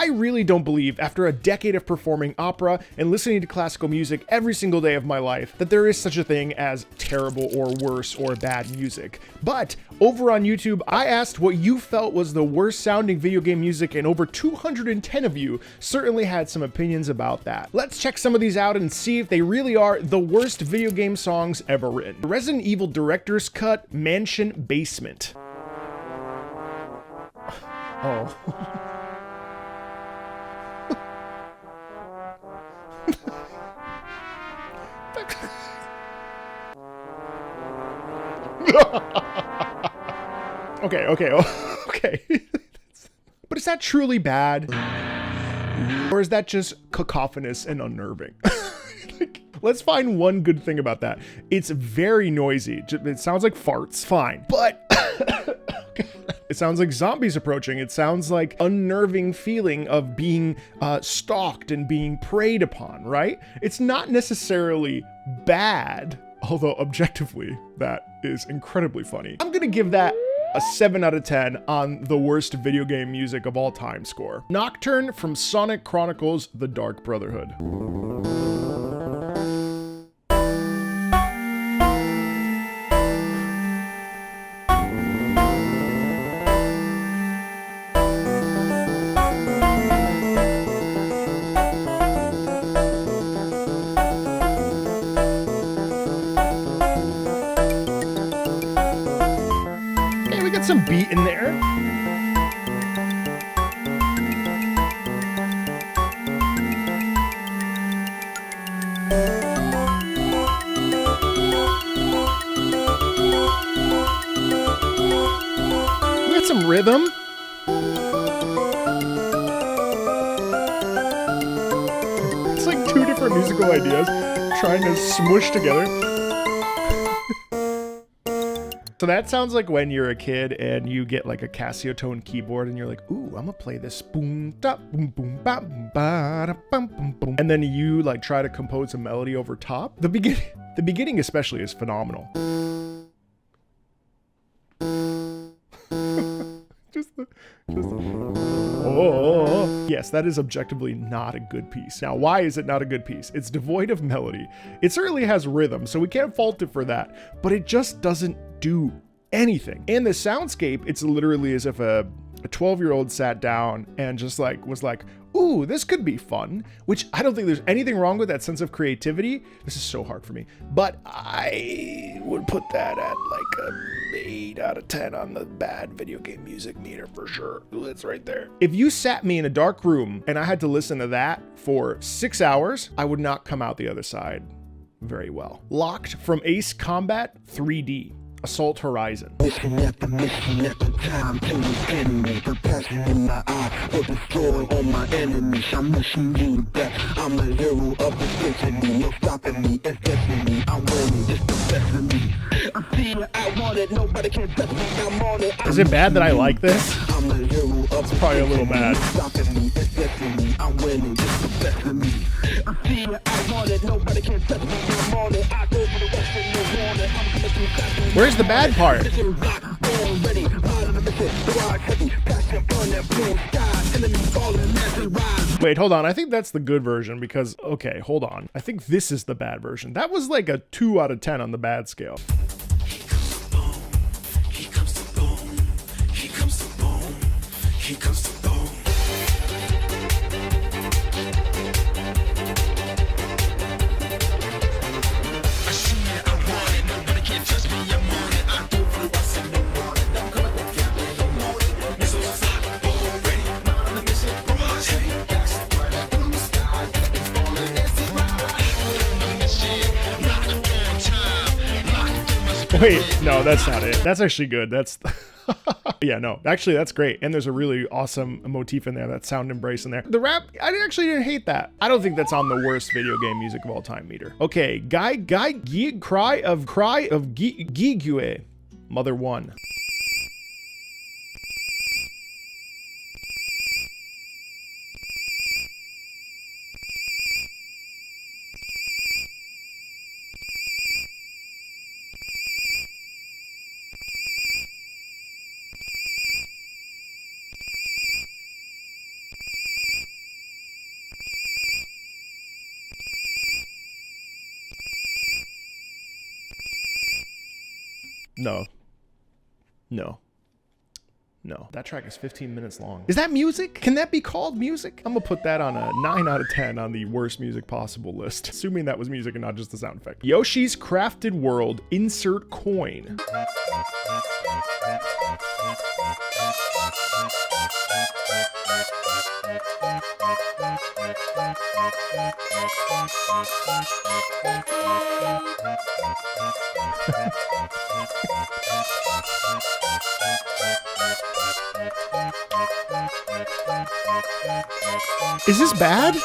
I really don't believe, after a decade of performing opera and listening to classical music every single day of my life, that there is such a thing as terrible or worse or bad music. But over on YouTube, I asked what you felt was the worst sounding video game music, and over 210 of you certainly had some opinions about that. Let's check some of these out and see if they really are the worst video game songs ever written. Resident Evil Director's Cut, Mansion Basement. Oh. Okay. But is that truly bad? Or is that just cacophonous and unnerving? Let's find one good thing about that. It's very noisy. It sounds like farts. Fine. But it sounds like zombies approaching. It sounds like unnerving feeling of being stalked and being preyed upon, right? It's not necessarily bad, although objectively that is incredibly funny. I'm gonna give that a 7 out of 10 on the worst video game music of all time score. Nocturne from Sonic Chronicles: The Dark Brotherhood. Some beat in there. We got some rhythm. It's like two different musical ideas trying to smush together. So that sounds like when you're a kid and you get like a Casio tone keyboard and you're like, ooh, I'm gonna play this boom da boom boom ba boom ba da bum boom boom, and then you like try to compose a melody over top. The beginning especially is phenomenal. Oh, yes, that is objectively not a good piece. Now, why is it not a good piece? It's devoid of melody. It certainly has rhythm, so we can't fault it for that, but it just doesn't do anything. And the soundscape, it's literally as if a 12-year-old sat down and just like was like, ooh, this could be fun, which I don't think there's anything wrong with that sense of creativity. This is so hard for me, but I would put that at like a 8 out of 10 on the bad video game music meter for sure. Ooh, it's right there. If you sat me in a dark room and I had to listen to that for 6 hours, I would not come out the other side very well. Locked from Ace Combat 3D. Assault Horizon. Is it bad that I like this? It's probably a little bad. Where's the bad part? Wait, hold on. I think that's the good version because, okay, hold on. I think this is the bad version. That was like a 2 out of 10 on the bad scale. Here comes the boom. Here comes the boom. Here comes the boom. Wait, no, that's not it. That's actually good. That's yeah, no, actually that's great. And there's a really awesome motif in there, that sound embrace in there. The rap, I actually didn't hate that. I don't think that's on the worst video game music of all time meter. Okay, Giegue, Cry of Giegue, Mother 1. No. No. No, that track is 15 minutes long. Is that music? Can that be called music? I'm gonna put that on a 9 out of 10 on the worst music possible list, assuming that was music and not just the sound effect. Yoshi's Crafted World, insert coin. Is this bad?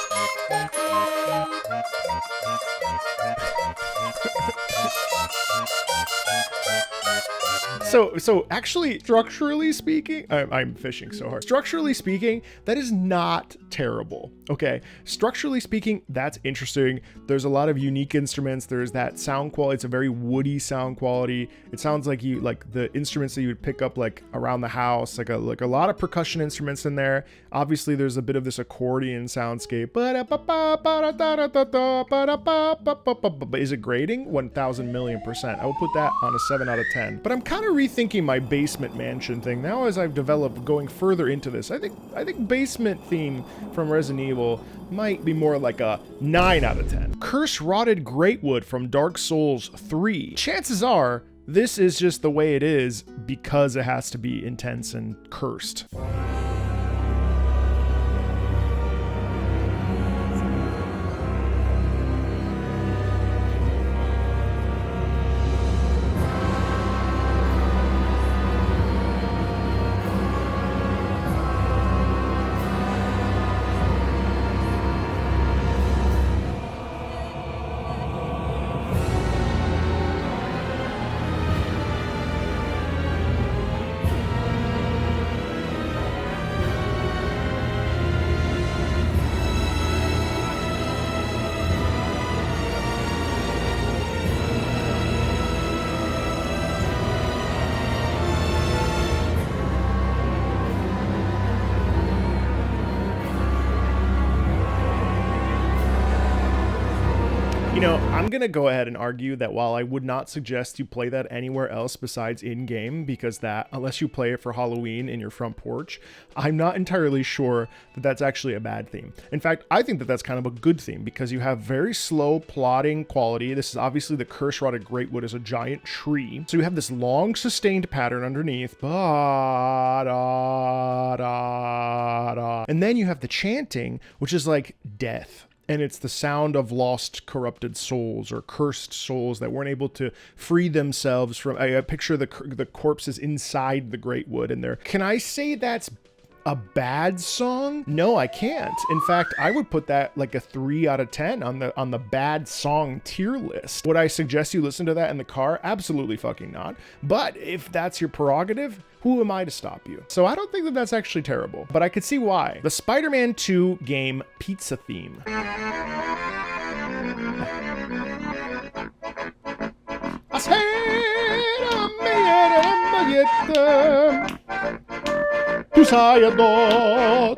So actually, structurally speaking, I'm fishing so hard. Structurally speaking, that is not terrible. Okay, structurally speaking, that's interesting. There's a lot of unique instruments. There's that sound quality. It's a very woody sound quality. It sounds like the instruments that you would pick up like around the house, like a lot of percussion instruments in there. Obviously, there's a bit of this accordion soundscape. But is it grading? 1,000,000,000%. I will put that on a 7 out of 10. But I'm kind of rethinking my basement mansion thing now as I've developed going further into this. I think basement theme from Resident Evil might be more like a 9 out of 10. Curse Rotted Greatwood from Dark Souls 3. Chances are this is just the way it is because it has to be intense and cursed. You know, I'm going to go ahead and argue that while I would not suggest you play that anywhere else besides in-game, because that, unless you play it for Halloween in your front porch, I'm not entirely sure that that's actually a bad theme. In fact, I think that that's kind of a good theme because you have very slow plotting quality. This is obviously the Curse Rotted Greatwood is a giant tree. So you have this long sustained pattern underneath. And then you have the chanting, which is like death. And it's the sound of lost, corrupted souls or cursed souls that weren't able to free themselves from. I picture the corpses inside the Greatwood, and there. Can I say that's a bad song? No, I can't. In fact, I would put that like a 3 out of 10 on the bad song tier list. Would I suggest you listen to that in the car? Absolutely fucking not. But if that's your prerogative, who am I to stop you? So I don't think that that's actually terrible, but I could see why. The Spider-Man 2 game pizza theme. Tu sai adò,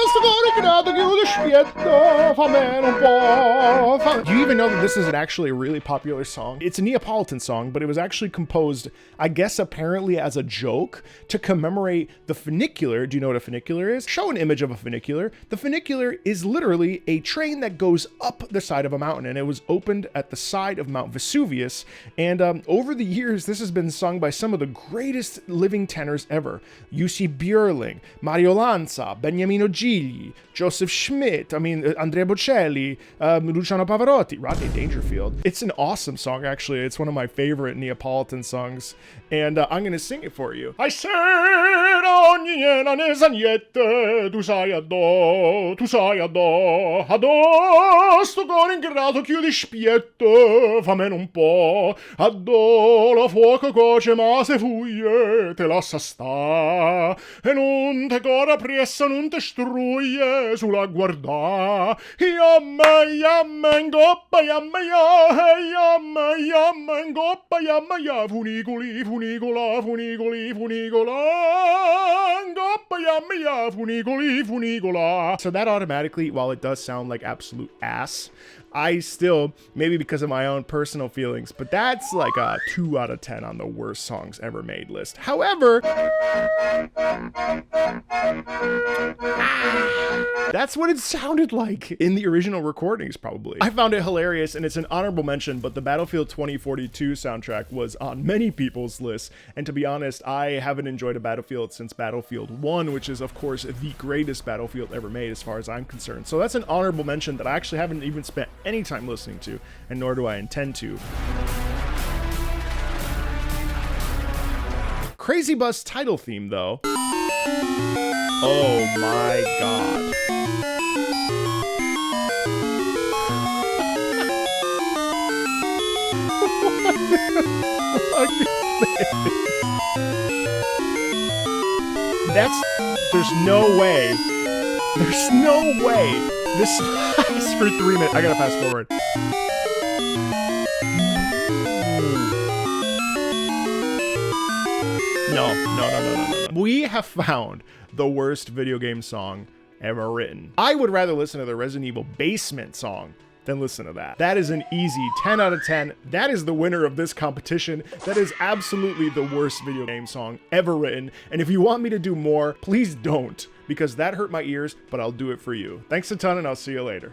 sto cuore creato chiude spietto, fammi un po'. Do you even know that this is actually a really popular song? It's a Neapolitan song, but it was actually composed, I guess apparently as a joke, to commemorate the funicular. Do you know what a funicular is? Show an image of a funicular. The funicular is literally a train that goes up the side of a mountain, and it was opened at the side of Mount Vesuvius. And over the years, this has been sung by some of the greatest living tenors ever. Jussi Björling, Mario Lanza, Beniamino Gigli, Joseph Schmidt, Andrea Bocelli, Luciano Pavarotti, Rodney Dangerfield. It's an awesome song, actually. It's one of my favorite Neapolitan songs, and I'm gonna sing it for you. I said ogni jena nesagnette, tu sai adò, adò, sto cuore ingrato chiudi spietto, fammi un po', adò la fuoco coce ma se fuglie, te lascia sta, e non te cora pressa, non te struglie sulla guarda, yamma in goppa, yamma in goppa, yamma funicoli, funicola, in goppa. So that automatically, while it does sound like absolute ass, I still, maybe because of my own personal feelings, but that's like a 2 out of 10 on the worst songs ever made list. However, that's what it sounded like in the original recordings, probably. I found it hilarious, and it's an honorable mention, but the Battlefield 2042 soundtrack was on many people's lists, and to be honest, I haven't enjoyed a Battlefield since Battlefield 1, which is, of course, the greatest Battlefield ever made as far as I'm concerned. So that's an honorable mention that I actually haven't even spent any time listening to, and nor do I intend to. Crazy Bus title theme, though. Oh my god. What the fuck is this? There's no way. There's no way this lasts for 3 minutes. I gotta fast forward. No. We have found the worst video game song ever written. I would rather listen to the Resident Evil Basement song than listen to that. That is an easy 10 out of 10. That is the winner of this competition. That is absolutely the worst video game song ever written. And if you want me to do more, please don't, because that hurt my ears, but I'll do it for you. Thanks a ton, and I'll see you later.